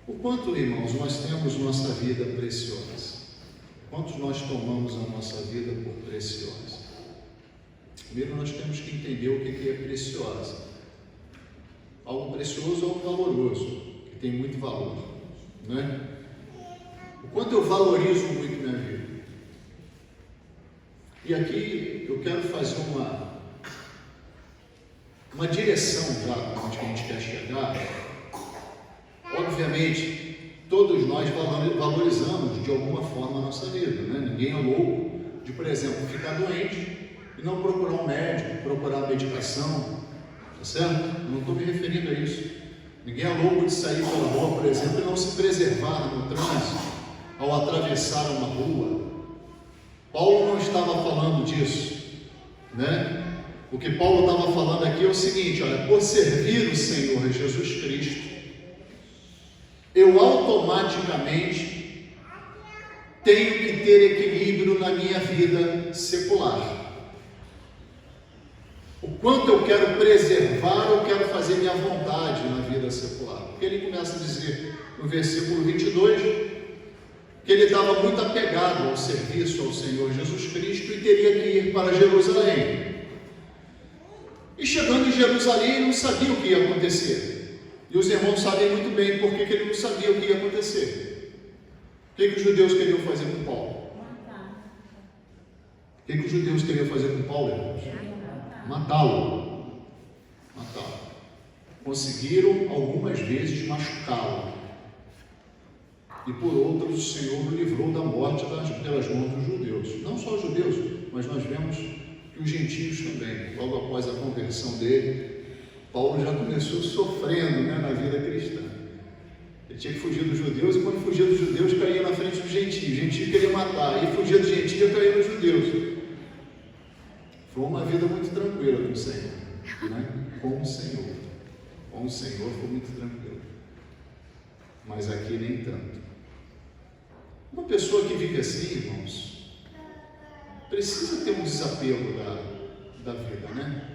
O quanto, irmãos, nós temos nossa vida preciosa? Quantos nós tomamos a nossa vida por preciosa? Primeiro nós temos que entender o que é preciosa. Algo precioso é algo valoroso, que tem muito valor, né? O quanto eu valorizo muito minha vida. E aqui eu quero fazer uma direção já onde a gente quer chegar. Obviamente, todos nós valorizamos de alguma forma a nossa vida, né? Ninguém é louco de, por exemplo, ficar doente e não procurar um médico, procurar medicação, tá certo? Eu não estou me referindo a isso. Ninguém é louco de sair pela rua, por exemplo, e não se preservar no trânsito ao atravessar uma rua. Paulo não estava falando disso, né? O que Paulo estava falando aqui é o seguinte: olha, por servir o Senhor Jesus Cristo, eu automaticamente tenho que ter equilíbrio na minha vida secular. O quanto eu quero preservar, eu quero fazer minha vontade na vida secular. Porque ele começa a dizer no versículo 22 que ele estava muito apegado ao serviço ao Senhor Jesus Cristo e teria que ir para Jerusalém. E chegando em Jerusalém, ele não sabia o que ia acontecer. E os irmãos sabem muito bem por que ele não sabia o que ia acontecer. O que os judeus queriam fazer com Paulo? O que os judeus queriam fazer com Paulo, irmãos? Matá-lo. Matá-lo. Conseguiram algumas vezes machucá-lo. E por outras, o Senhor o livrou da morte pelas mãos dos judeus. Não só os judeus, mas nós vemos que os gentios também. Logo após a conversão dele, Paulo já começou sofrendo, né, na vida cristã. Ele tinha que fugir dos judeus, e quando fugia dos judeus, caía na frente dos gentios. O gentio queria matar, e fugia dos gentios, caía nos judeus. Foi uma vida muito tranquila com o Senhor, né? Com o Senhor. Com o Senhor foi muito tranquilo. Mas aqui nem tanto. Uma pessoa que vive assim, irmãos, precisa ter um desapego da vida, né?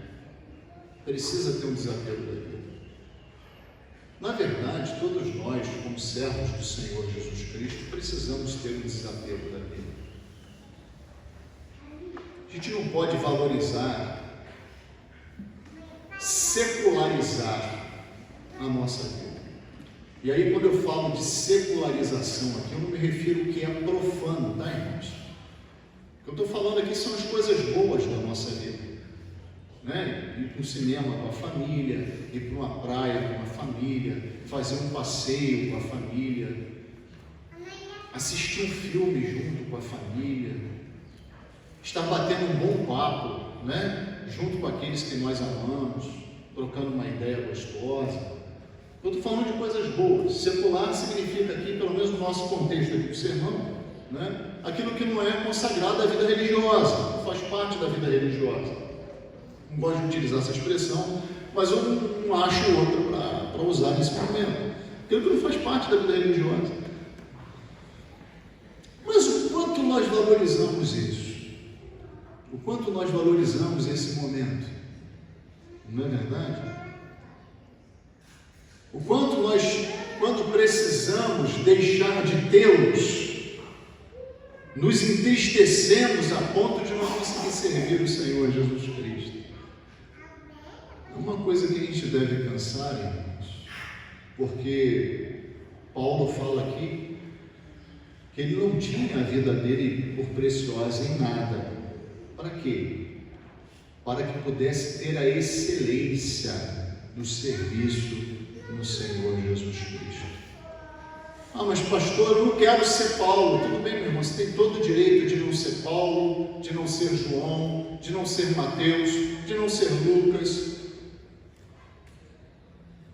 Precisa ter um desapego da vida. Na verdade, todos nós, como servos do Senhor Jesus Cristo, precisamos ter um desapego da vida. A gente não pode valorizar, secularizar a nossa vida. E aí, quando eu falo de secularização aqui, eu não me refiro ao que é profano, tá, irmãos? O que eu estou falando aqui são as coisas boas da nossa vida, né? Ir para um cinema com a família, ir para uma praia com a família, fazer um passeio com a família, assistir um filme junto com a família, estar batendo um bom papo, né? Junto com aqueles que nós amamos, trocando uma ideia gostosa. Eu estou falando de coisas boas. Secular significa aqui, pelo menos no nosso contexto aqui do sermão, né? Aquilo que não é consagrado à vida religiosa, não faz parte da vida religiosa. Não gosto de utilizar essa expressão, mas eu não acho outra para usar nesse momento. Aquilo que não faz parte da vida religiosa. Mas o quanto nós valorizamos isso? O quanto nós valorizamos esse momento? Não é verdade? O quanto nós, quando precisamos deixar de tê-los, nos entristecemos a ponto de não conseguir servir o Senhor Jesus Cristo. É uma coisa que a gente deve pensar, irmãos, porque Paulo fala aqui que ele não tinha a vida dele por preciosa em nada. Para quê? Para que pudesse ter a excelência do serviço no Senhor Jesus Cristo. Ah, mas pastor, eu não quero ser Paulo. Tudo bem, meu irmão, você tem todo o direito de não ser Paulo, de não ser João, de não ser Mateus, de não ser Lucas,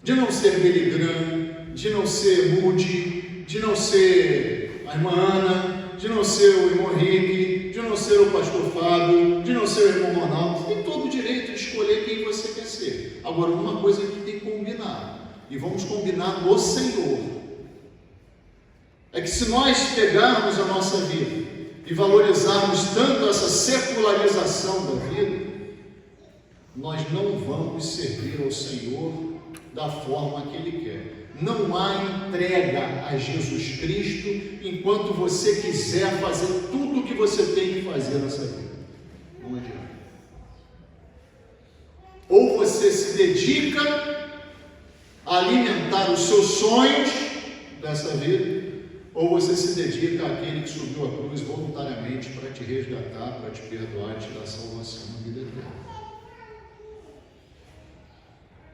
de não ser Billy Graham, de não ser Moody, de não ser a irmã Ana, de não ser o irmão Henrique, de não ser o pastor Fábio, de não ser o irmão Ronaldo. Você tem todo o direito de escolher quem você quer ser. Agora, uma coisa que tem que combinar, e vamos combinar no Senhor, é que se nós pegarmos a nossa vida e valorizarmos tanto essa secularização da vida, nós não vamos servir ao Senhor da forma que Ele quer. Não há entrega a Jesus Cristo enquanto você quiser fazer tudo o que você tem que fazer nessa vida. Não adianta. Ou você se dedica a alimentar os seus sonhos dessa vida, ou você se dedica àquele que subiu a cruz voluntariamente para te resgatar, para te perdoar e te dar salvação na vida eterna.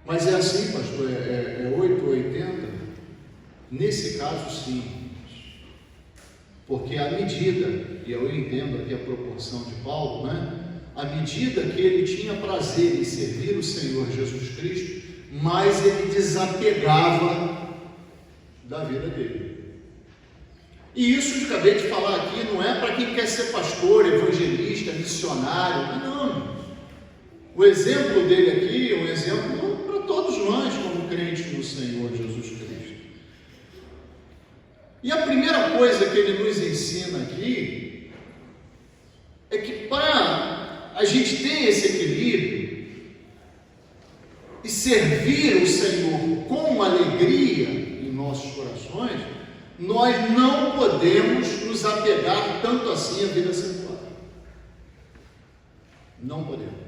Mas é assim, pastor, é 8 ou 80? Nesse caso, sim. Porque à medida, e eu entendo aqui a proporção de Paulo, né? À medida que ele tinha prazer em servir o Senhor Jesus Cristo, mais ele desapegava da vida dele. E isso que eu acabei de falar aqui não é para quem quer ser pastor, evangelista, missionário, não. O exemplo dele aqui é um exemplo para todos nós como crentes no Senhor Jesus Cristo. E a primeira coisa que ele nos ensina aqui é que para a gente ter esse equilíbrio e servir o Senhor com alegria em nossos corações, nós não podemos nos apegar tanto assim à vida secular. Não podemos.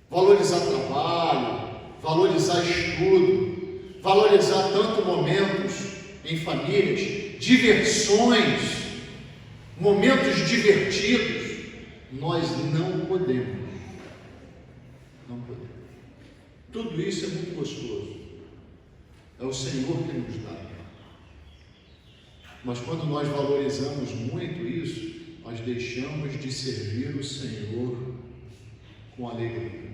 Valorizar trabalho, valorizar estudo, valorizar tanto momentos em famílias, diversões, momentos divertidos, nós não podemos. Não podemos. Tudo isso é muito gostoso. É o Senhor que nos dá. Mas quando nós valorizamos muito isso, nós deixamos de servir o Senhor com alegria.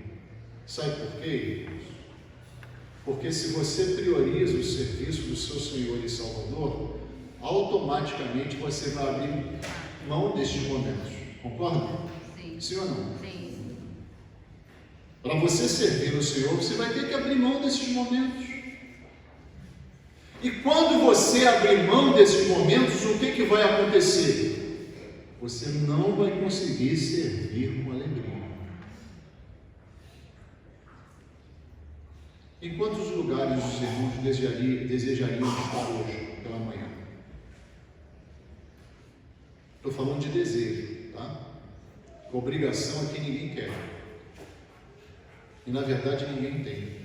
Sabe por quê? Porque se você prioriza o serviço do seu Senhor e Salvador, automaticamente você vai abrir mão destes momentos. Concorda? Sim. Sim ou não? Sim. Para você servir o Senhor, você vai ter que abrir mão desses momentos. E quando você abrir mão desses momentos, o que vai acontecer? Você não vai conseguir servir com alegria. Em quantos lugares os irmãos desejariam estar hoje, pela manhã? Estou falando de desejo, tá? Obrigação é que ninguém quer. E na verdade ninguém tem.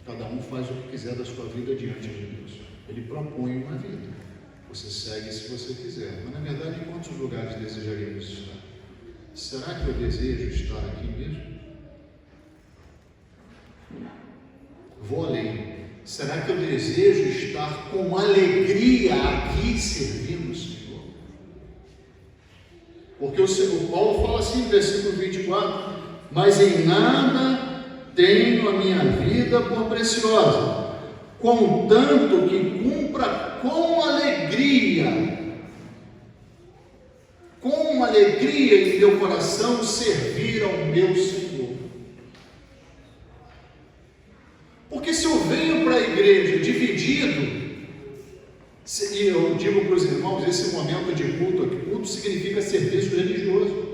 Cada um faz o que quiser da sua vida diante de Deus. Ele propõe uma vida. Você segue se você quiser. Mas na verdade, em quantos lugares desejaríamos estar? Será que eu desejo estar aqui mesmo? Vou além. Será que eu desejo estar com alegria aqui servindo o Senhor? Porque o Paulo fala assim, versículo 24: mas em nada tenho a minha vida por preciosa, contanto que cumpra com alegria em meu coração servir ao meu Senhor. Porque se eu venho para a igreja dividido, e eu digo para os irmãos, esse momento de culto aqui, culto significa serviço religioso.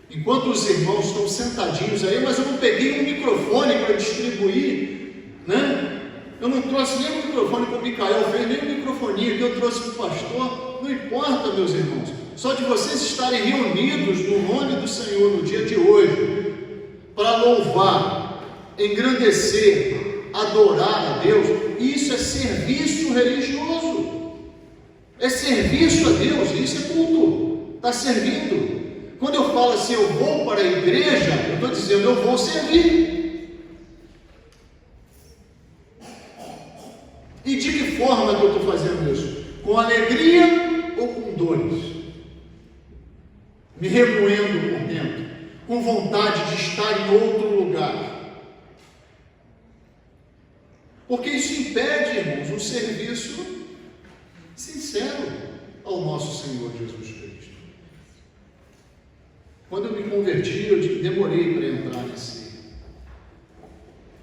Enquanto os irmãos estão sentadinhos aí, mas eu não peguei um microfone para distribuir, né? Eu não trouxe nem um microfone para o Micael, fez nem um microfoninho que eu trouxe para o pastor. Não importa, meus irmãos, só de vocês estarem reunidos no nome do Senhor no dia de hoje, para louvar, engrandecer, adorar a Deus, isso é serviço religioso, é serviço a Deus, isso é culto, está servindo. Quando eu falo assim, eu vou para a igreja, eu estou dizendo, eu vou servir. E de que forma que eu estou fazendo isso? Com alegria ou com dores? Me remoendo por dentro, com vontade de estar em outro lugar. Porque isso impede, irmãos, um serviço sincero ao nosso Senhor Jesus Cristo. Quando eu me converti, eu demorei para entrar nesse.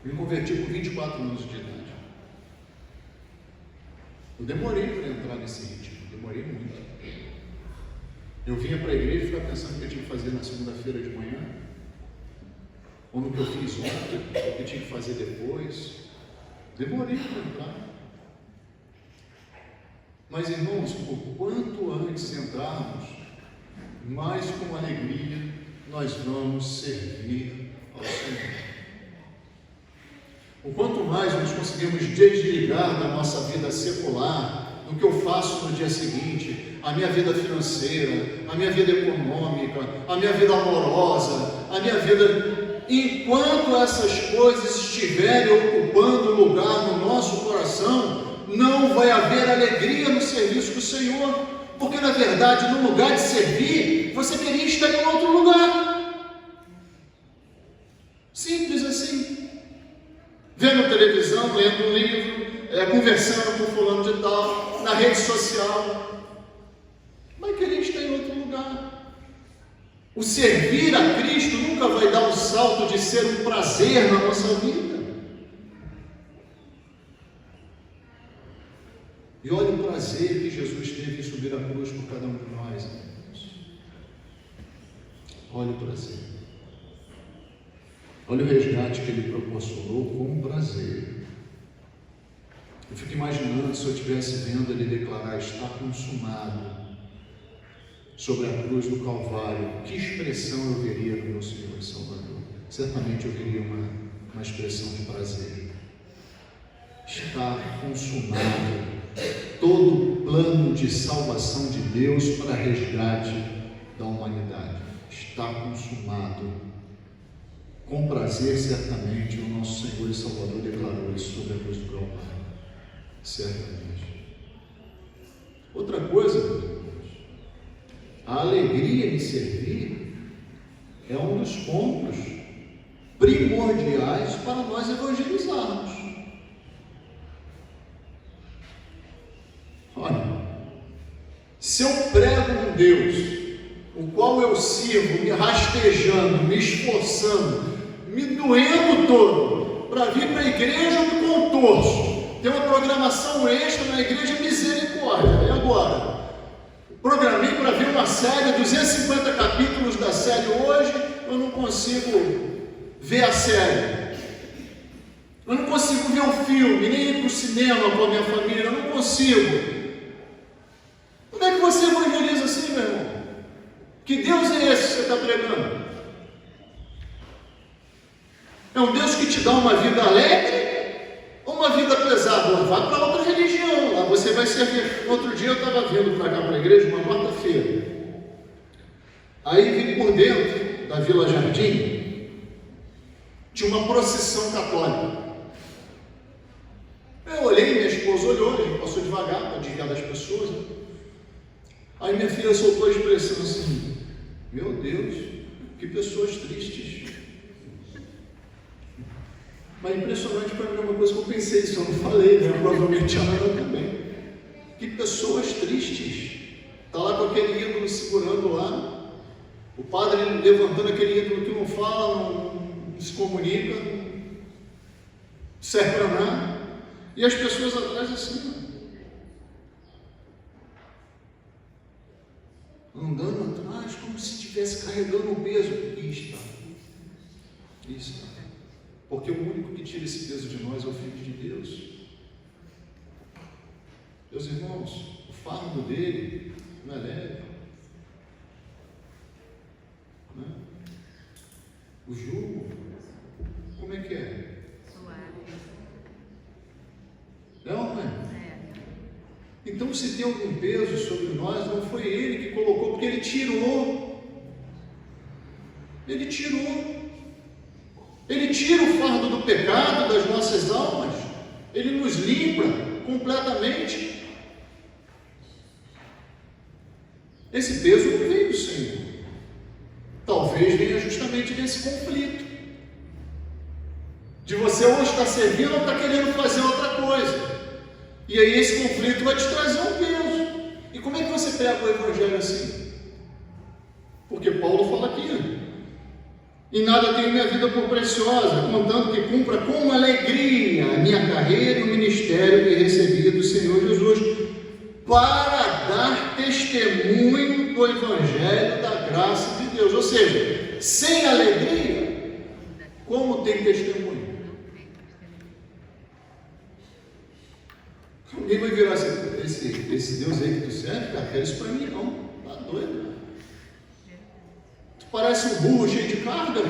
Eu me converti com 24 anos de idade. Eu demorei para entrar nesse ritmo, demorei muito. Eu vinha para a igreja e ficava pensando o que eu tinha que fazer na segunda-feira de manhã, ou no que eu fiz ontem, ou o que eu tinha que fazer depois. Demorei para entrar. Mas, irmãos, o quanto antes entrarmos, mais com alegria nós vamos servir ao Senhor. O quanto mais nós conseguimos desligar da nossa vida secular, do que eu faço no dia seguinte, a minha vida financeira, a minha vida econômica, a minha vida amorosa, a minha vida... Enquanto essas coisas estiverem ocupando lugar no nosso coração, não vai haver alegria no serviço do Senhor, porque na verdade, no lugar de servir, você queria estar em outro lugar. Simples assim. Vendo televisão, lendo um livro, conversando com fulano de tal, na rede social, vai querer estar em outro lugar. O servir a Cristo nunca vai dar o salto de ser um prazer na nossa vida. E olha o prazer que Jesus teve em subir a cruz por cada um de nós, irmãos. Olha o prazer. Olha o resgate que Ele proporcionou com prazer. Eu fico imaginando se eu estivesse vendo Ele declarar: está consumado, sobre a cruz do Calvário, que expressão eu veria no meu Senhor e Salvador? Certamente eu veria uma expressão de prazer. Está consumado todo o plano de salvação de Deus para resgate da humanidade. Está consumado. Com prazer, certamente, o nosso Senhor e Salvador declarou isso sobre a cruz do Calvário. Certamente. Outra coisa, meus irmãos, a alegria em servir é um dos pontos primordiais para nós evangelizarmos. Olha, se eu prego um Deus, o qual eu sirvo, me rastejando, me esforçando, me doendo todo, para vir para a igreja eu me contorço, tem uma programação extra na igreja, misericórdia, e agora? Programei para ver uma série, 250 capítulos da série hoje, eu não consigo ver a série. Eu não consigo ver um filme, nem ir para o cinema com a minha família, eu não consigo. Como é que você evangeliza assim, meu irmão? Que Deus é esse que você está pregando? É um Deus que te dá uma vida alegre ou uma vida pesada? Vá para outra religião, lá você vai servir. Outro dia eu estava vindo para cá, para a igreja, uma quarta-feira. Aí vim por dentro da Vila Jardim, tinha uma procissão católica. Eu olhei, minha esposa olhou, a gente passou devagar para desviar das pessoas. Né? Aí minha filha soltou a expressão assim: meu Deus, que pessoas tristes. Mas impressionante para mim, uma coisa que eu pensei, isso eu não falei, né? Provavelmente a Ana também. Que pessoas tristes. Está lá com aquele ídolo segurando lá, o padre levantando aquele ídolo que não fala, não se comunica, não serve para nada, e as pessoas atrás assim, andando atrás, como se estivesse carregando o peso. Isso. Porque o único que tira esse peso de nós é o Filho de Deus. Meus irmãos, o fardo dele não é leve. Né? O jugo, como é que é? É ou não é? Então, se tem algum peso sobre nós, não foi ele que colocou, porque ele tirou. Ele tirou. Ele tira o fardo do pecado das nossas almas. Ele nos limpa completamente. Esse peso não veio do Senhor. Talvez venha justamente desse conflito. De você ou estar servindo ou estar querendo fazer outra coisa. E aí esse conflito vai te trazer um peso. E como é que você pega o evangelho assim? Porque Paulo fala aqui: em nada tenho minha vida por preciosa, contando que cumpra com alegria a minha carreira e o ministério que recebi do Senhor Jesus, para dar testemunho do evangelho da graça de Deus. Ou seja, sem alegria, como tem testemunho? Ninguém vai virar assim, esse Deus aí que tu serve, cara, quero isso para mim não. Tá doido, cara. Tu parece um burro cheio de carga.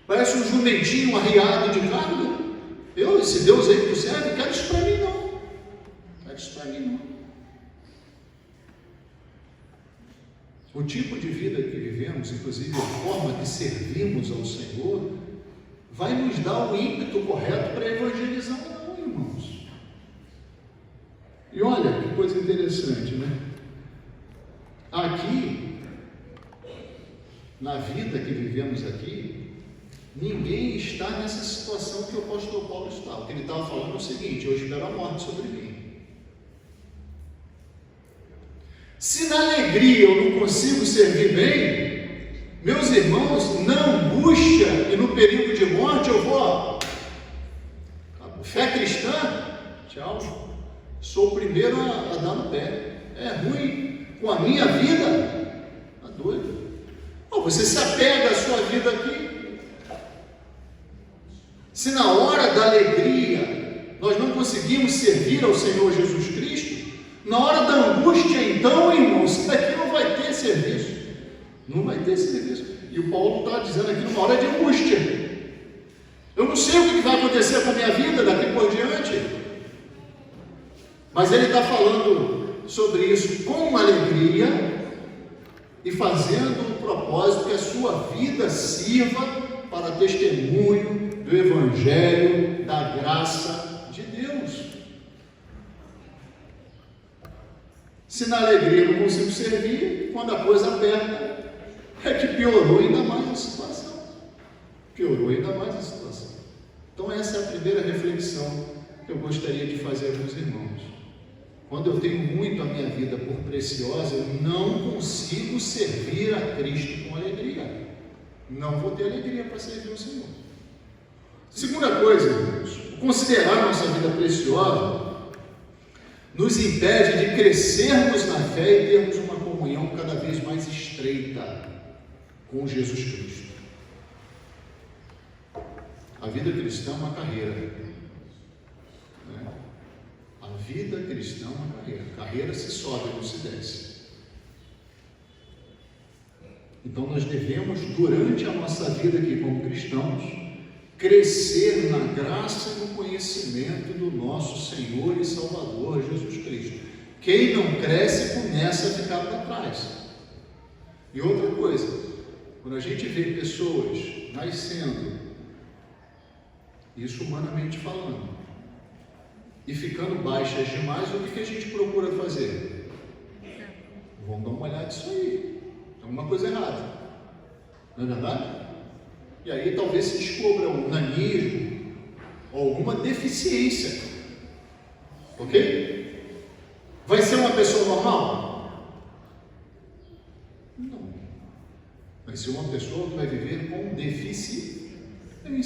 Parece um jumentinho arriado de carga. Esse Deus aí que tu serve, quero isso para mim não. Quero isso para mim não. O tipo de vida que vivemos, inclusive a forma que servimos ao Senhor, vai nos dar o ímpeto correto para evangelizar ou não, irmãos. E olha que coisa interessante, né? Aqui, na vida que vivemos aqui, ninguém está nessa situação que o apóstolo Paulo está. O que ele estava falando é o seguinte: eu espero a morte sobre mim. Se na alegria eu não consigo servir bem, meus irmãos, na angústia e no perigo de morte eu vou. Fé cristã, tchau. Sou o primeiro a dar no pé. É ruim com a minha vida. Tá doido? Você se apega à sua vida aqui. Se na hora da alegria nós não conseguimos servir ao Senhor Jesus Cristo, na hora da angústia, então, irmãos, daqui não vai ter serviço. Não vai ter serviço. E o Paulo está dizendo aqui numa hora de angústia. Eu não sei o que vai acontecer com a minha vida daqui por diante. Mas ele está falando sobre isso com alegria e fazendo o propósito que a sua vida sirva para testemunho do Evangelho, da graça de Deus. Se na alegria eu não consigo servir, quando a coisa aperta, é que piorou ainda mais a situação. Piorou ainda mais a situação. Então essa é a primeira reflexão que eu gostaria de fazer com os irmãos. Quando eu tenho muito a minha vida por preciosa, eu não consigo servir a Cristo com alegria. Não vou ter alegria para servir o Senhor. Segunda coisa, irmãos, considerar nossa vida preciosa nos impede de crescermos na fé e termos uma comunhão cada vez mais estreita com Jesus Cristo. A vida cristã é uma carreira, né? A vida cristã é uma carreira. Carreira se sobe, não se desce. Então nós devemos, durante a nossa vida aqui como cristãos, crescer na graça e no conhecimento do nosso Senhor e Salvador Jesus Cristo. Quem não cresce começa a ficar para trás. E outra coisa, quando a gente vê pessoas nascendo, isso humanamente falando, e ficando baixas demais, o que a gente procura fazer? Vamos dar uma olhada nisso aí. Tem alguma coisa errada, não é verdade? E aí talvez se descubra um nanismo ou alguma deficiência. Ok? Vai ser uma pessoa normal? Não. Vai ser uma pessoa que vai viver com deficiência. Vai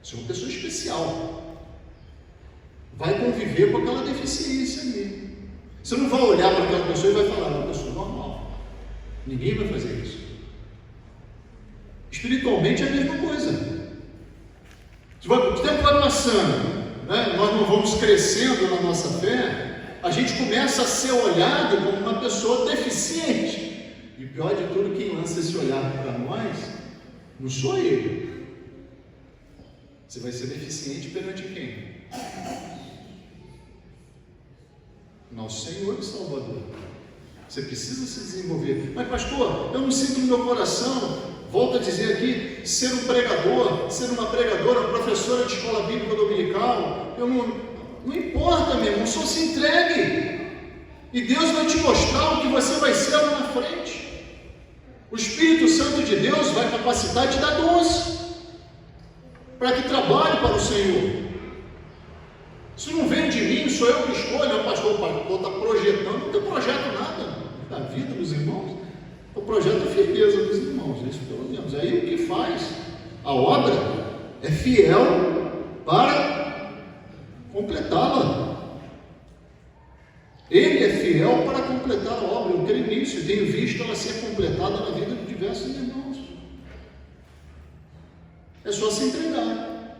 ser uma pessoa especial. Vai conviver com aquela deficiência ali. Você não vai olhar para aquela pessoa e vai falar, é uma pessoa normal. Ninguém vai fazer isso. Espiritualmente é a mesma coisa. O tempo vai passando, né? Nós não vamos crescendo na nossa fé, a gente começa a ser olhado como uma pessoa deficiente. E pior de tudo, quem lança esse olhar para nós, não sou eu. Você vai ser deficiente perante quem? Nosso Senhor e Salvador. Você precisa se desenvolver. Mas pastor, eu não sinto no meu coração. Volto a dizer aqui, ser um pregador, ser uma pregadora, professora de escola bíblica dominical, não importa, meu irmão, só se entregue. E Deus vai te mostrar o que você vai ser lá na frente. O Espírito Santo de Deus vai capacitar e te dar dons para que trabalhe para o Senhor. Isso não vem de mim, sou eu que escolho. O pastor está projetando, não tem projeto nada da vida dos irmãos. O projeto é a firmeza dos irmãos, isso pelo menos. Aí o que faz a obra é fiel para completá-la. Ele é fiel para completar a obra. Eu creio nisso e tenho visto ela ser completada na vida de diversos irmãos. É só se entregar.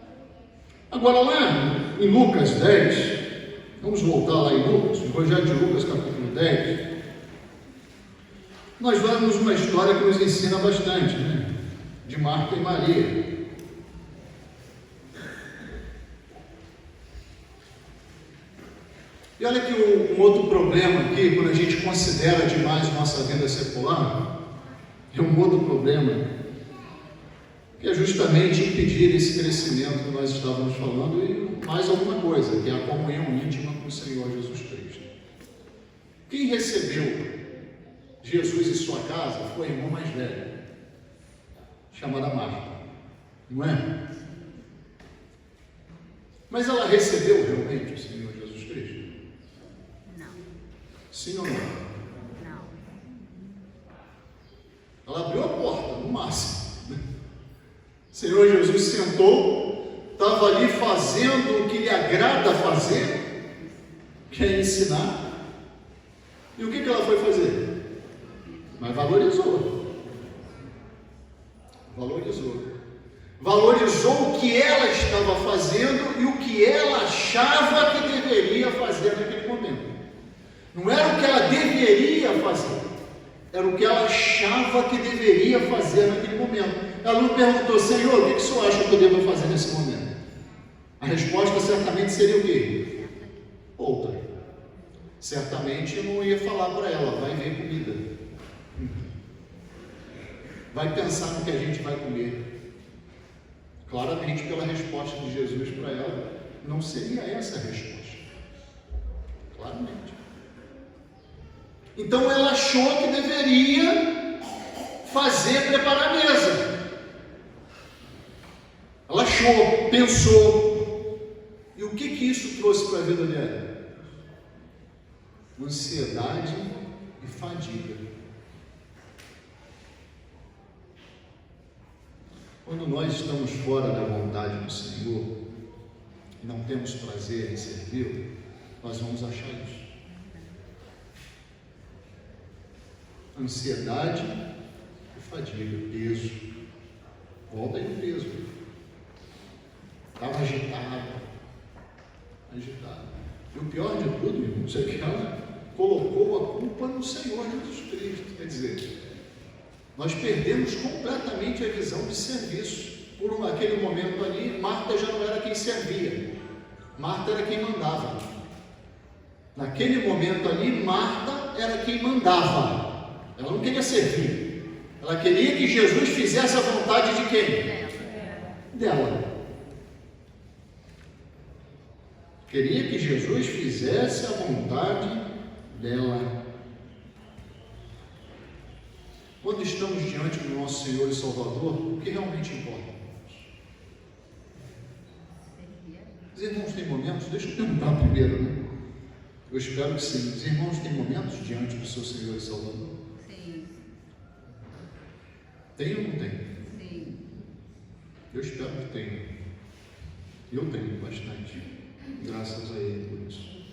Agora lá em Lucas 10, vamos voltar lá em Lucas, no Evangelho de Lucas, capítulo 10, nós vemos uma história que nos ensina bastante, né? De Marta e Maria. E olha que um outro problema aqui, quando a gente considera demais nossa vida secular, é um outro problema, que é justamente impedir esse crescimento que nós estávamos falando, e mais alguma coisa, que é a comunhão íntima com o Senhor Jesus Cristo. Quem recebeu Jesus em sua casa foi a irmã mais velha, chamada Marta, não é? Mas ela recebeu realmente o Senhor Jesus Cristo? Não. Sim ou não? Não. Ela abriu a porta, no máximo. O Senhor Jesus sentou, estava ali fazendo o que lhe agrada fazer, que é ensinar. E o que ela foi fazer? Mas valorizou. Valorizou o que ela estava fazendo e o que ela achava que deveria fazer naquele momento. Não era o que ela deveria fazer, era o que ela achava que deveria fazer naquele momento. Ela não perguntou: Senhor, o que o Senhor acha que eu devo fazer nesse momento? A resposta certamente seria o quê? Outra. Certamente eu não ia falar para ela: vai ver comida, vai pensar no que a gente vai comer. Claramente, pela resposta de Jesus para ela, não seria essa a resposta. Claramente. Então ela achou que deveria preparar a mesa. Ela achou, pensou. E o que isso trouxe para a vida dela? Ansiedade e fadiga. Quando nós estamos fora da vontade do Senhor e não temos prazer em servi-lo, nós vamos achar isso. Ansiedade e fadiga, peso. Volta aí no peso. Estava agitado. E o pior de tudo, irmãos, é que ela colocou a culpa no Senhor Jesus Cristo. Quer dizer, nós perdemos completamente a visão de serviço. Por aquele momento ali, Marta já não era quem servia, Marta era quem mandava. Naquele momento ali, Marta era quem mandava. Ela não queria servir, ela queria que Jesus fizesse a vontade de quem? Dela. Queria que Jesus fizesse a vontade dela. Quando estamos diante do nosso Senhor e Salvador, o que realmente importa? Os irmãos têm momentos, deixa eu perguntar primeiro, né? Eu espero que sim. Os irmãos têm momentos diante do seu Senhor e Salvador? Sim. Tem ou não tem? Sim. Eu espero que tenha. Eu tenho bastante, graças a Ele por isso.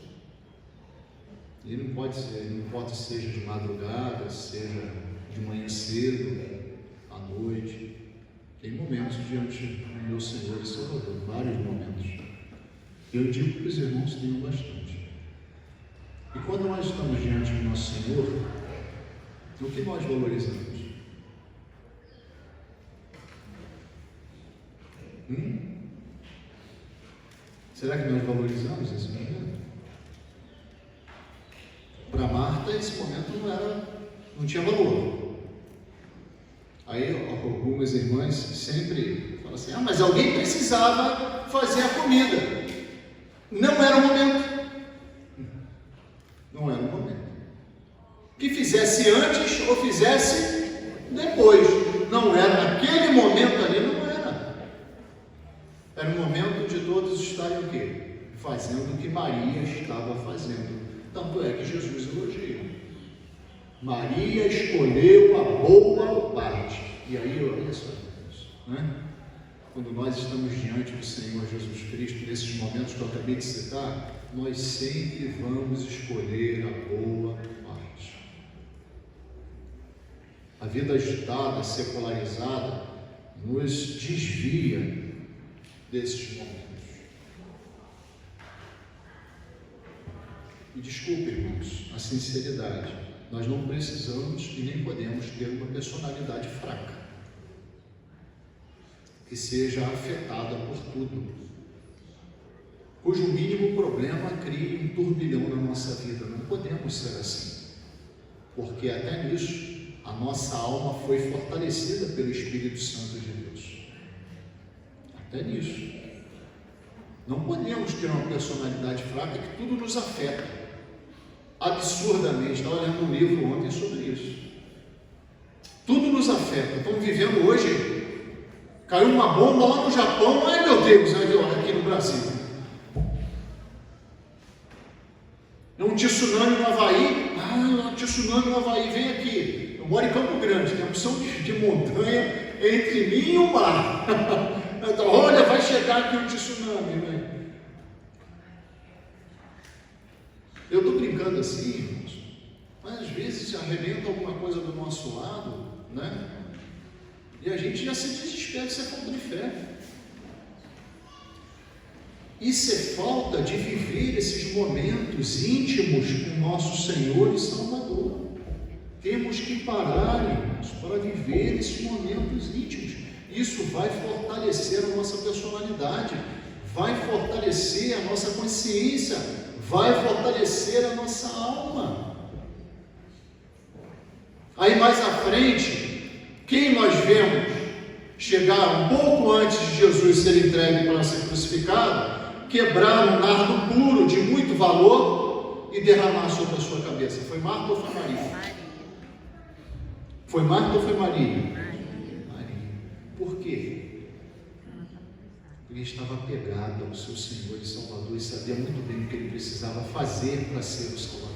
E não pode ser, não importa se seja de madrugada, seja de manhã cedo, à noite. Tem momentos diante do meu Senhor e Salvador, vários momentos. Eu digo que os irmãos tenham bastante. E quando nós estamos diante do nosso Senhor, o que nós valorizamos? Será que nós valorizamos esse momento? Para Marta, esse momento não tinha valor. Aí algumas irmãs sempre falam assim: mas alguém precisava fazer a comida. Não era o momento. Não era o momento. Que fizesse antes ou fizesse depois. Não era, naquele momento ali não era. Era o momento de todos estarem o quê? Fazendo o que Maria estava fazendo. Tanto é que Jesus elogia. Maria escolheu a boa parte. E aí, olha só, né? Quando nós estamos diante do Senhor Jesus Cristo, nesses momentos que eu acabei de citar, nós sempre vamos escolher a boa parte. A vida agitada, secularizada, nos desvia desses momentos. E desculpe, irmãos, a sinceridade, nós não precisamos e nem podemos ter uma personalidade fraca, que seja afetada por tudo, cujo mínimo problema crie um turbilhão na nossa vida. Não podemos ser assim, porque até nisso a nossa alma foi fortalecida pelo Espírito Santo de Deus. Até nisso. Não podemos ter uma personalidade fraca que tudo nos afeta. Absurdamente. Estava lendo um livro ontem sobre isso. Tudo nos afeta. Estamos vivendo hoje. Caiu uma bomba lá no Japão. Ai meu Deus, aqui no Brasil. É um tsunami no Havaí. Um tsunami no Havaí, vem aqui. Eu moro em Campo Grande, tem uma opção de montanha entre mim e o mar. Então, olha, vai chegar aqui um tsunami, né? Eu estou brincando assim, irmãos, mas às vezes arrebenta alguma coisa do nosso lado, né? E a gente já se desespera, isso é falta de fé. Isso é falta de viver esses momentos íntimos com o nosso Senhor e Salvador. Temos que parar, irmãos, para viver esses momentos íntimos. Isso vai fortalecer a nossa personalidade, vai fortalecer a nossa consciência, vai fortalecer a nossa alma. Aí mais à frente, quem nós vemos chegar um pouco antes de Jesus ser entregue para ser crucificado, quebrar um nardo puro de muito valor e derramar sobre a sua cabeça? Foi Marta ou foi Maria? Foi Marta ou foi Maria? Maria. Por quê? Porque estava apegado ao seu Senhor e Salvador e sabia muito bem o que ele precisava fazer para ser o Salvador.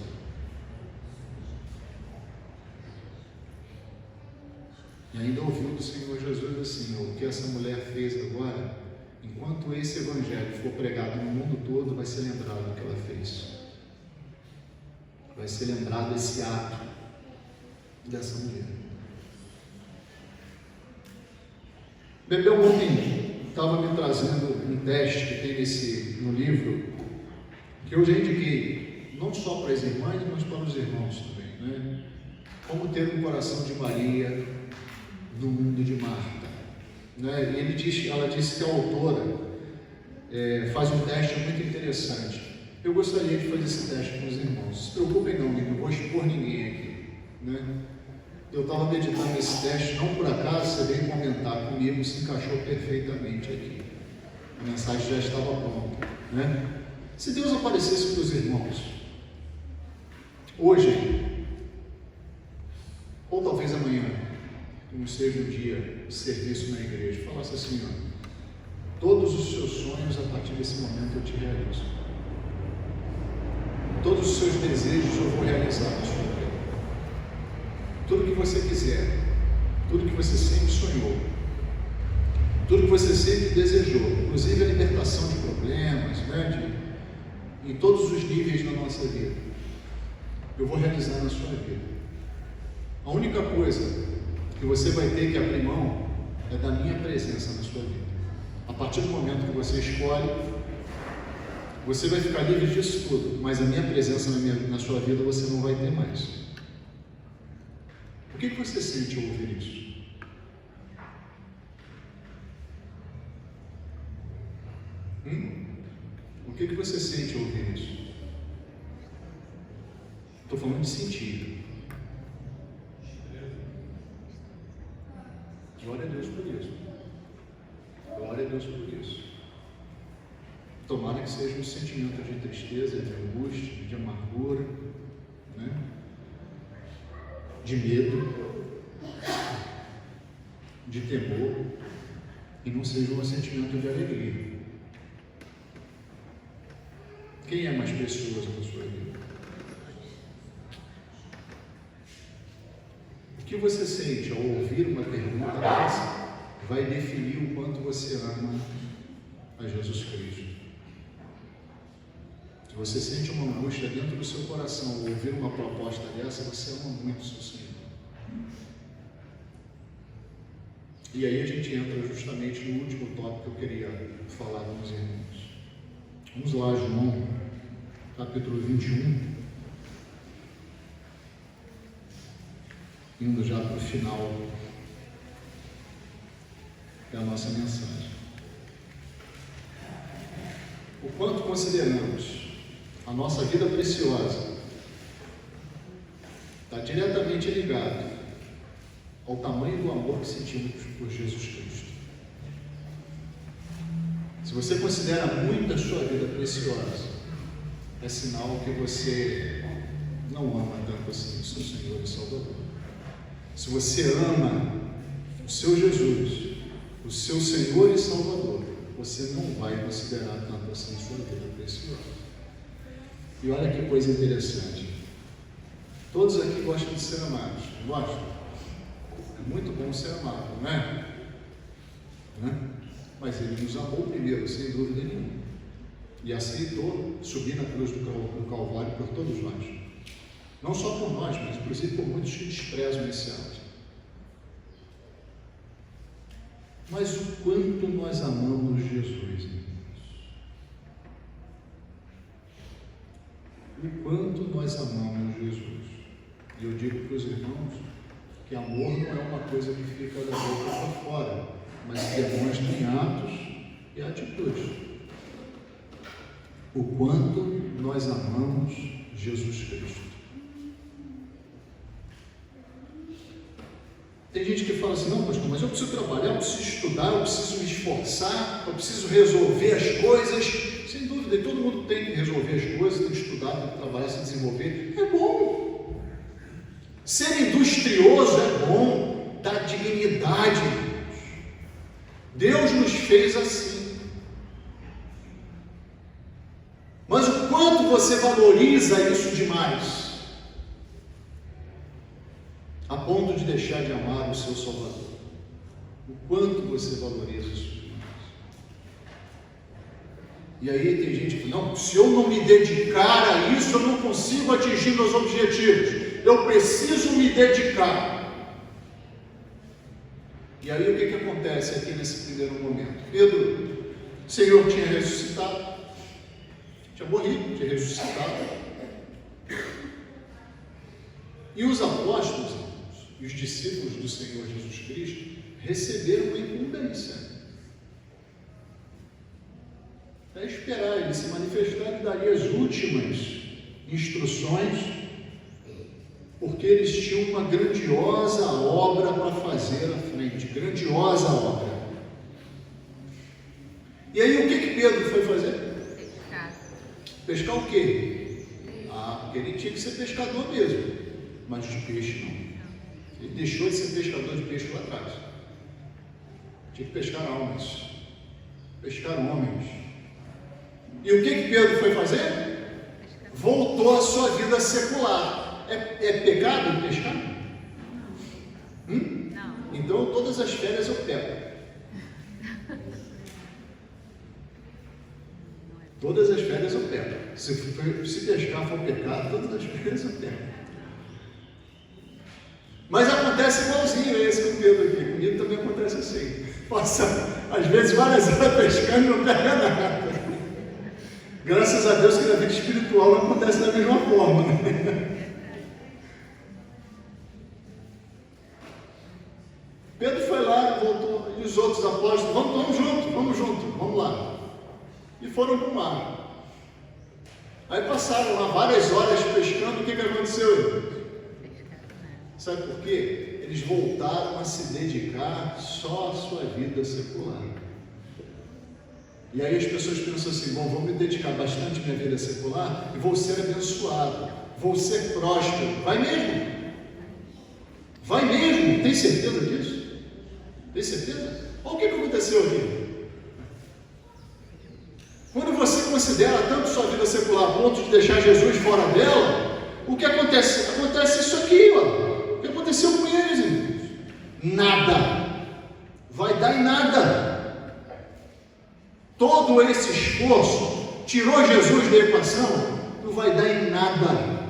E ainda ouviu do Senhor Jesus assim: o que essa mulher fez agora, enquanto esse evangelho for pregado no mundo todo, vai ser lembrado o que ela fez. Vai ser lembrado esse ato dessa mulher. Bebel ontem estava me trazendo um teste que tem no livro, que eu já indiquei, não só para as irmãs, mas para os irmãos também, né? Como ter um coração de Maria no mundo de Marta, né? E ela disse que a autora faz um teste muito interessante. Eu gostaria de fazer esse teste com os irmãos. Não se preocupem não, não vou expor ninguém aqui, né? Eu estava meditando nesse teste, não por acaso você veio comentar comigo, se encaixou perfeitamente aqui. A mensagem já estava pronta, né? Se Deus aparecesse para os irmãos hoje, ou talvez amanhã, que não seja um dia de serviço na igreja, falasse assim: ó, todos os seus sonhos a partir desse momento eu te realizo. Todos os seus desejos eu vou realizar na sua vida. Tudo que você quiser, tudo que você sempre sonhou, tudo que você sempre desejou, inclusive a libertação de problemas, né, em todos os níveis da nossa vida, eu vou realizar na sua vida. A única coisa que você vai ter que abrir mão é da minha presença na sua vida. A partir do momento que você escolhe, você vai ficar livre disso tudo, mas a minha presença na sua vida você não vai ter mais. O que você sente ao ouvir isso? O que você sente ao ouvir isso? Estou falando de sentir. Glória a Deus por isso. Glória a Deus por isso. Tomara que seja um sentimento de tristeza, de angústia, de amargura, né? De medo, de temor, e não seja um sentimento de alegria. Quem é mais precioso na sua vida? O que você sente ao ouvir uma pergunta dessa vai definir o quanto você ama a Jesus Cristo. Se você sente uma angústia dentro do seu coração ao ouvir uma proposta dessa, você ama muito o seu Senhor. E aí a gente entra justamente no último tópico que eu queria falar com os irmãos. Vamos lá, João capítulo 21, indo já para o final da nossa mensagem. O quanto consideramos a nossa vida preciosa está diretamente ligado ao tamanho do amor que sentimos por Jesus Cristo. Se você considera muito a sua vida preciosa, é sinal que você não ama tanto assim o seu Senhor e Salvador. Se você ama o seu Jesus, o seu Senhor e Salvador, você não vai considerar tanto assim a sua vida preciosa. E olha que coisa interessante. Todos aqui gostam de ser amados, gostam? É muito bom ser amado, não é? Mas Ele nos amou primeiro, sem dúvida nenhuma. E aceitou subir na cruz do Calvário por todos nós. Não só por nós, mas inclusive por muitos que desprezam esse ato. Mas o quanto nós amamos Jesus, irmãos? O quanto nós amamos Jesus? E eu digo para os irmãos que amor não é uma coisa que fica da boca para fora, mas que demonstra em atos e atitudes. O quanto nós amamos Jesus Cristo. Tem gente que fala assim, não, pastor, mas eu preciso trabalhar, eu preciso estudar, eu preciso me esforçar, eu preciso resolver as coisas. Sem dúvida, todo mundo tem que resolver as coisas, tem que estudar, tem que trabalhar, se desenvolver. É bom. Ser industrioso é bom, dá dignidade. Deus nos fez assim. Mas o quanto você valoriza isso demais, a ponto de deixar de amar o seu Salvador? O quanto você valoriza isso demais? E aí tem gente que não, se eu não me dedicar a isso, eu não consigo atingir meus objetivos. Eu preciso me dedicar. E aí o que acontece aqui nesse primeiro momento? Pedro, o Senhor tinha ressuscitado, tinha morrido, tinha ressuscitado. E os apóstolos e os discípulos do Senhor Jesus Cristo receberam uma incumbência. É esperar Ele se manifestar e daria as últimas instruções, porque eles tinham uma grandiosa obra para fazer à frente, grandiosa obra. E aí o que Pedro foi fazer? Pescar o quê? Porque ele tinha que ser pescador mesmo, mas de peixe não. Ele deixou de ser pescador de peixe lá atrás. Tinha que pescar almas, pescar homens. E o que Pedro foi fazer? Voltou à sua vida secular. É pecado pescar? Não. Então todas as férias eu pego. Todas as férias eu pego. Se pescar for pecado, todas as férias eu pego. Mas acontece igualzinho a esse com Pedro aqui. Comigo também acontece assim. Passa, às vezes, várias horas pescando e não pega nada. Graças a Deus que na vida espiritual não acontece da mesma forma, né? Pedro foi lá, voltou, e os outros apóstolos, vamos junto, vamos lá. E foram para o mar. Aí passaram lá várias horas pescando, o que aconteceu? Sabe por quê? Eles voltaram a se dedicar só à sua vida secular. E aí as pessoas pensam assim, bom, vou me dedicar bastante à minha vida secular e vou ser abençoado, vou ser próspero. Vai mesmo? Vai mesmo? Tem certeza disso? Tem certeza? Olha o que aconteceu aqui. Quando você considera tanto sua vida secular a ponto de deixar Jesus fora dela, o que acontece? Acontece isso aqui, ó. O que aconteceu com eles, irmãos? Nada. Vai dar em nada. Todo esse esforço tirou Jesus da equação, não vai dar em nada.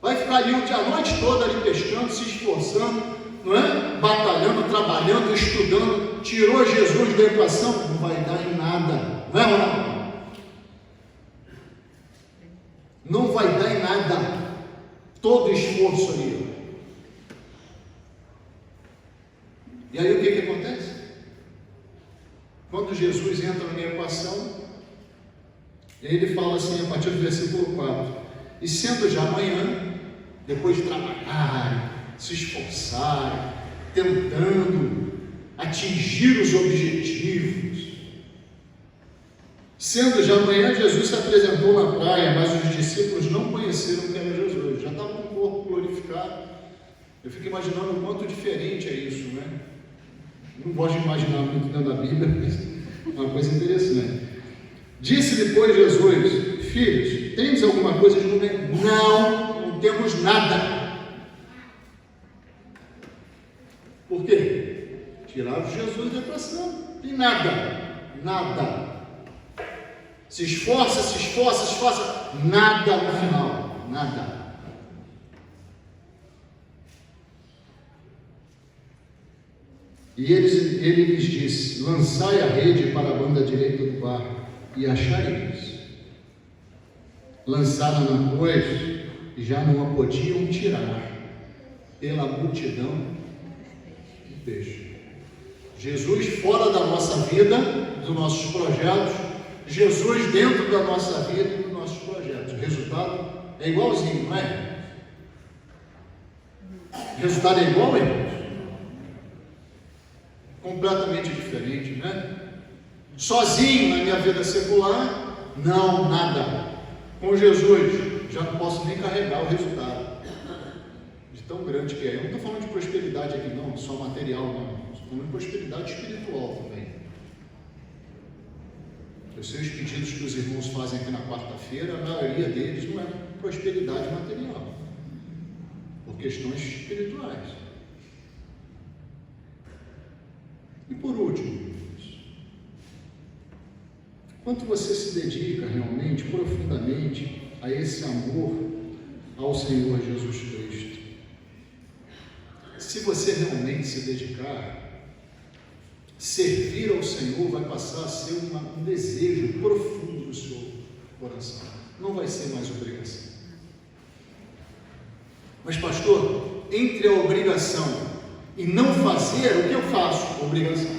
Vai ficar ali a noite toda ali pescando, se esforçando, não é? Batalhando, trabalhando, estudando, tirou Jesus da equação, não vai dar em nada. Não é ou não? todo esforço ali. E aí o que acontece? Quando Jesus entra na equação, ele fala assim, a partir do versículo 4, e sendo já amanhã, depois de trabalharem, se esforçarem, tentando atingir os objetivos, sendo já amanhã, Jesus se apresentou na praia, mas os discípulos não conheceram que era Jesus, já estava com o corpo glorificado. Eu fico imaginando o quanto diferente é isso, né? Não gosto de imaginar muito dentro da Bíblia, mas é uma coisa interessante. Disse depois Jesus, filhos, tens alguma coisa de comer? Não temos nada. Por quê? Tiraram Jesus da equação. Tem nada. Se esforça, nada no final. Nada. E ele lhes disse, lançai a rede para a banda direita do barco e achareis. Lançaram-na, pois, e já não a podiam tirar pela multidão de peixe. Jesus fora da nossa vida, dos nossos projetos, Jesus dentro da nossa vida e dos nossos projetos. O resultado é igualzinho, não é? O resultado é igual, irmãos? Completamente diferente, né? Sozinho na minha vida secular, não, nada. Com Jesus, já não posso nem carregar o resultado de tão grande que é. Eu não estou falando de prosperidade aqui não, só material não. Estou falando de prosperidade espiritual também. Eu sei os pedidos que os irmãos fazem aqui na quarta-feira, a maioria deles não é prosperidade material, por questões espirituais. E por último, quanto você se dedica realmente, profundamente, a esse amor ao Senhor Jesus Cristo? Se você realmente se dedicar, servir ao Senhor vai passar a ser um desejo profundo do seu coração. Não vai ser mais obrigação. Mas pastor, entre a obrigação e não fazer, o que eu faço? Obrigação.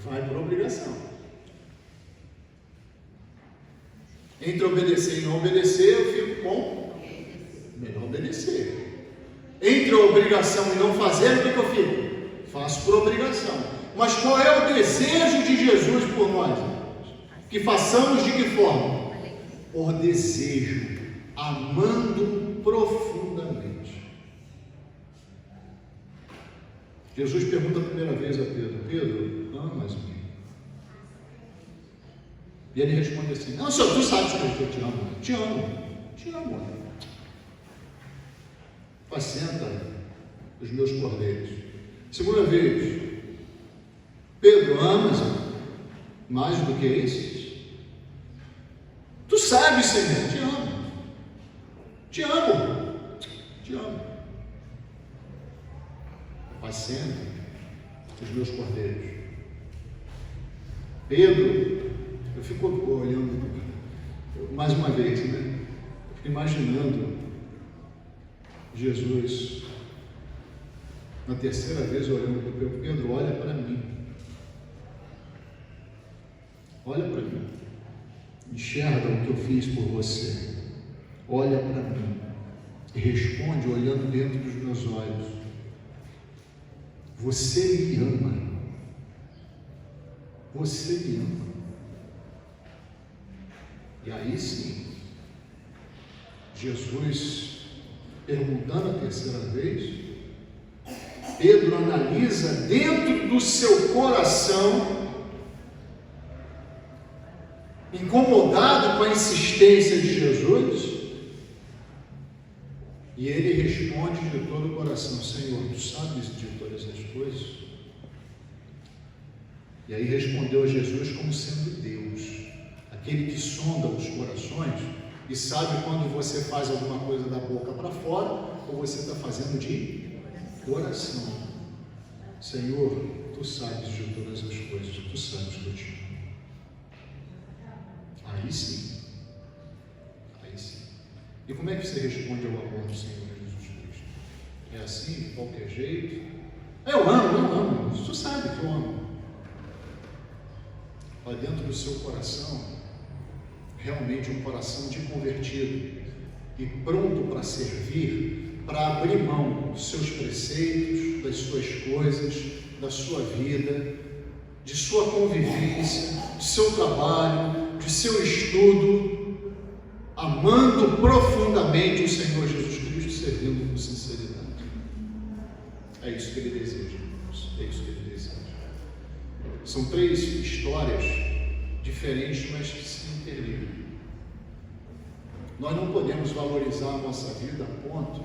Vai para a obrigação. Entre obedecer e não obedecer, eu fico com melhor obedecer. Entre a obrigação e não fazer, o que eu fico? Faço por obrigação. Mas qual é o desejo de Jesus por nós? Que façamos de que forma? Por desejo, amando profundamente. Jesus pergunta a primeira vez a Pedro, Pedro, amas-me? E ele responde assim, não, Senhor, tu sabes que eu te amo. Apacenta os meus cordeiros. Segunda vez, Pedro, amas-me mais do que esses? Tu sabes, Senhor, te amo. Apacenta os meus cordeiros. Pedro, eu fico olhando mais uma vez, né? Fico imaginando Jesus na terceira vez olhando para Pedro. Pedro, olha para mim. Enxerga o que eu fiz por você. Olha para mim e responde olhando dentro dos meus olhos. Você me ama. E aí sim, Jesus, perguntando a terceira vez, Pedro analisa dentro do seu coração, incomodado com a insistência de Jesus, e ele responde de todo o coração, Senhor, tu sabes de todas as coisas? E aí respondeu a Jesus como sendo Deus, aquele que sonda os corações e sabe quando você faz alguma coisa da boca para fora ou você está fazendo de coração. Senhor, tu sabes de todas as coisas, tu sabes que eu te amo. Aí sim. E como é que você responde ao amor do Senhor Jesus Cristo? É assim, de qualquer jeito? Eu amo. Tu sabe que eu amo. Lá dentro do seu coração, realmente um coração de convertido e pronto para servir, para abrir mão dos seus preceitos, das suas coisas, da sua vida, de sua convivência, de seu trabalho, de seu estudo, amando profundamente o Senhor Jesus Cristo, servindo com sinceridade. É isso que Ele deseja, irmãos. É isso que Ele deseja. São 3 histórias diferentes, mas que se interligam. Nós não podemos valorizar a nossa vida a ponto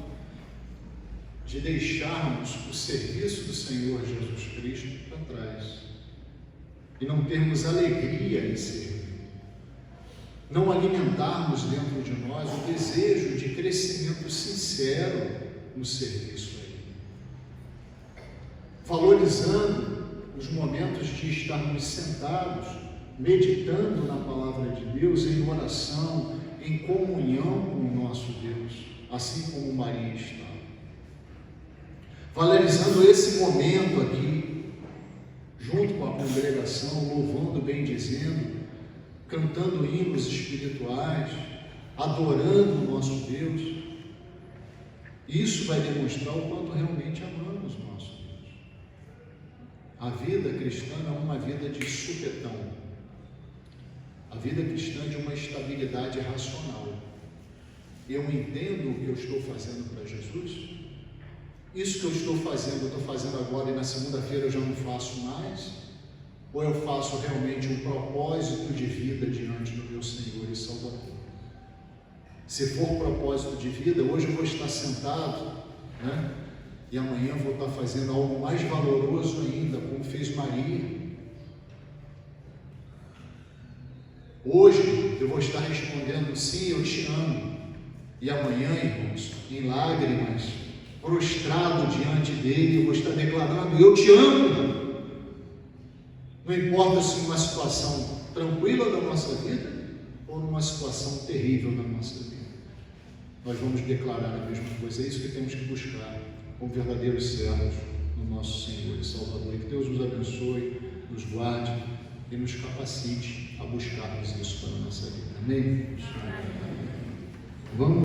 de deixarmos o serviço do Senhor Jesus Cristo para trás e não termos alegria em servir, não alimentarmos dentro de nós o desejo de crescimento sincero no serviço aí, valorizando os momentos de estarmos sentados, meditando na palavra de Deus, em oração, em comunhão com o nosso Deus, assim como Maria está. Valorizando esse momento aqui, junto com a congregação, louvando, bendizendo, cantando hinos espirituais, adorando o nosso Deus. Isso vai demonstrar o quanto realmente amamos o nosso Deus. A vida cristã não é uma vida de supetão. A vida cristã é de uma estabilidade racional. Eu entendo o que eu estou fazendo para Jesus. Isso que eu estou fazendo agora e na segunda-feira eu já não faço mais? Ou eu faço realmente um propósito de vida diante do meu Senhor e Salvador? Se for propósito de vida, hoje eu vou estar sentado, né? E amanhã eu vou estar fazendo algo mais valoroso ainda, como fez Maria. Hoje eu vou estar respondendo, sim, eu te amo. E amanhã, irmãos, em lágrimas, prostrado diante dele, eu vou estar declarando, eu te amo. Não importa se numa situação tranquila da nossa vida ou numa situação terrível da nossa vida. Nós vamos declarar a mesma coisa. É isso que temos que buscar como verdadeiros servos no nosso Senhor e Salvador. E que Deus nos abençoe, nos guarde e nos capacite a buscarmos isso para a nossa vida. Amém? Vamos